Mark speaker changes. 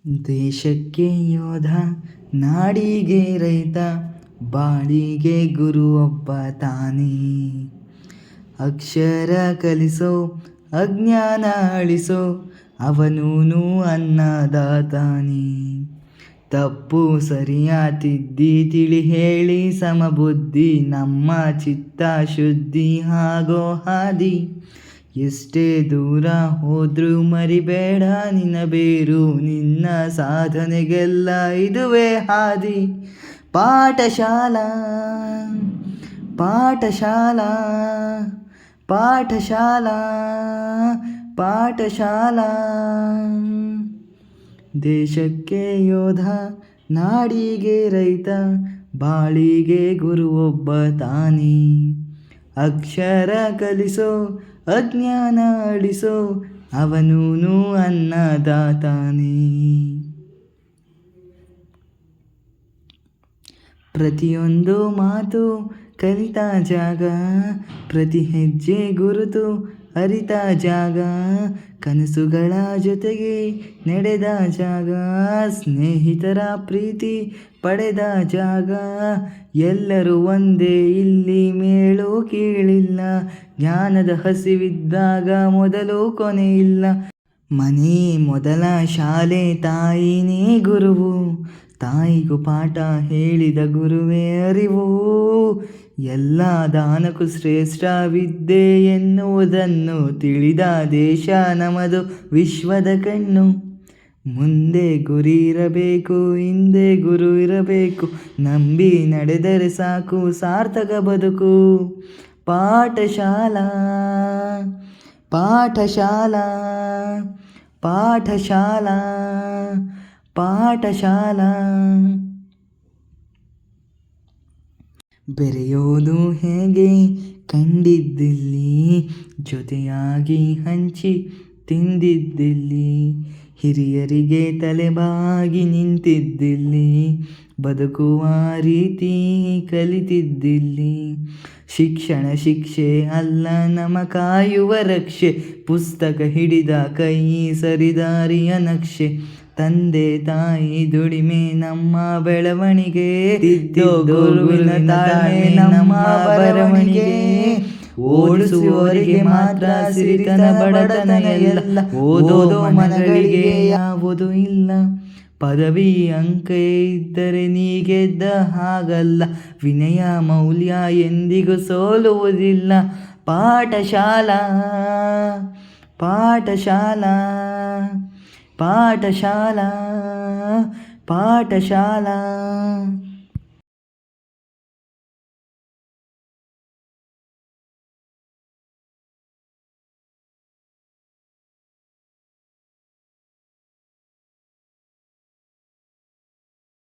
Speaker 1: ದೇಶಕ್ಕೆ ಯೋಧ, ನಾಡಿಗೆ ರೈತ, ಬಾಳಿಗೆ ಗುರು ಒಬ್ಬ ತಾನೇ. ಅಕ್ಷರ ಕಲಿಸೋ, ಅಜ್ಞಾನ ಅಳಿಸೋ, ಅವನೂನು ಅನ್ನದಾತಾನೆ. ತಪ್ಪು ಸರಿಯ ತಿದ್ದಿ ತಿಳಿ ಹೇಳಿ ಸಮಬುದ್ಧಿ, ನಮ್ಮ ಚಿತ್ತ ಶುದ್ಧಿ ಆಗೋ ಹಾದಿ. ಎಷ್ಟೇ ದೂರ ಹೋದ್ರೂ ಮರಿಬೇಡ ನಿನ್ನ ಬೇರು, ನಿನ್ನ ಸಾಧನೆಗೆಲ್ಲ ಇದುವೇ ಹಾದಿ. ಪಾಠಶಾಲಾ ಪಾಠಶಾಲಾ ಪಾಠಶಾಲಾ ಪಾಠಶಾಲಾ. ದೇಶಕ್ಕೆ ಯೋಧ, ನಾಡಿಗೆ ರೈತ, ಬಾಳಿಗೆ ಗುರು ಒಬ್ಬ ತಾನೇ. ಅಕ್ಷರ ಕಲಿಸೋ, ಅಜ್ಞಾನ ಅಳಿಸೋ, ಅವನೂನು ಅನ್ನದಾತಾನೆ. ಪ್ರತಿಯೊಂದು ಮಾತು ಕಲಿತ ಜಾಗ, ಪ್ರತಿ ಹೆಜ್ಜೆ ಗುರುತು ಅರಿತ ಜಾಗ, ಕನಸುಗಳ ಜೊತೆಗೆ ನಡೆದ ಜಾಗ, ಸ್ನೇಹಿತರ ಪ್ರೀತಿ ಪಡೆದ ಜಾಗ. ಎಲ್ಲರೂ ಒಂದೇ ಇಲ್ಲಿ, ಮೇಲು ಕೀಳಿಲ್ಲ, ಜ್ಞಾನದ ಹಸಿವಿದ್ದಾಗ ಮೊದಲು ಕೊನೆ ಇಲ್ಲ. ಮನೆ ಮೊದಲ ಶಾಲೆ, ತಾಯಿನೇ ಗುರುವು, ತಾಯಿಗೂ ಪಾಠ ಹೇಳಿದ ಗುರುವೇ ಅರಿವು. ಎಲ್ಲ ದಾನಕ್ಕೂ ಶ್ರೇಷ್ಠ ವಿದ್ಯೆ ಎನ್ನುವುದನ್ನು ತಿಳಿದ ದೇಶ ನಮದು, ವಿಶ್ವದ ಕಣ್ಣು. ಮುಂದೆ ಗುರಿ ಇರಬೇಕು, ಹಿಂದೆ ಗುರು ಇರಬೇಕು, ನಂಬಿ ನಡೆದರೆ ಸಾಕು ಸಾರ್ಥಕ ಬದುಕು. ಪಾಠಶಾಲಾ ಪಾಠಶಾಲಾ ಪಾಠಶಾಲಾ ಪಾಠಶಾಲಾ. ಬೆರೆಯೋದು ಹೇಗೆ ಕಂಡಿದ್ದಿಲ್ಲಿ, ಜೊತೆಯಾಗಿ ಹಂಚಿ ತಿಂದಿದ್ದಿಲ್ಲಿ, ಹಿರಿಯರಿಗೆ ತಲೆಬಾಗಿ ನಿಂತಿದ್ದಿಲ್ಲಿ, ಬದುಕುವ ರೀತಿ ಕಲಿತಿದ್ದಿಲ್ಲಿ. ಶಿಕ್ಷಣ ಶಿಕ್ಷೆ ಅಲ್ಲ, ನಮ ಕಾಯುವ ರಕ್ಷೆ, ಪುಸ್ತಕ ಹಿಡಿದ ಕೈ ಸರಿದಾರಿಯ ನಕ್ಷೆ. ತಂದೆ ತಾಯಿ ದುಡಿಮೆ ನಮ್ಮ ಬೆಳವಣಿಗೆ, ತಿದ್ದೋ ಗುರುವಿನ ತಾಳ್ಮೆ ನಮ್ಮ ಬರವಣಿಗೆ. ಓಡಿಸುವವರಿಗೆ ಮಾತ್ರ ಸಿರಿತನ ಬಡತನ ಎಲ್ಲ, ಓದೋ ಮನಗಳಿಗೆ ಯಾವುದು ಇಲ್ಲ. ಪದವಿ ಅಂಕ ಇದ್ದರೆ ನೀ ಗೆದ್ದ ಹಾಗಲ್ಲ, ವಿನಯ ಮೌಲ್ಯ ಎಂದಿಗೂ ಸೋಲುವುದಿಲ್ಲ. ಪಾಠಶಾಲಾ ಪಾಠಶಾಲಾ ಪಾಠಶಾಲಾ ಪಾಠಶಾಲಾ.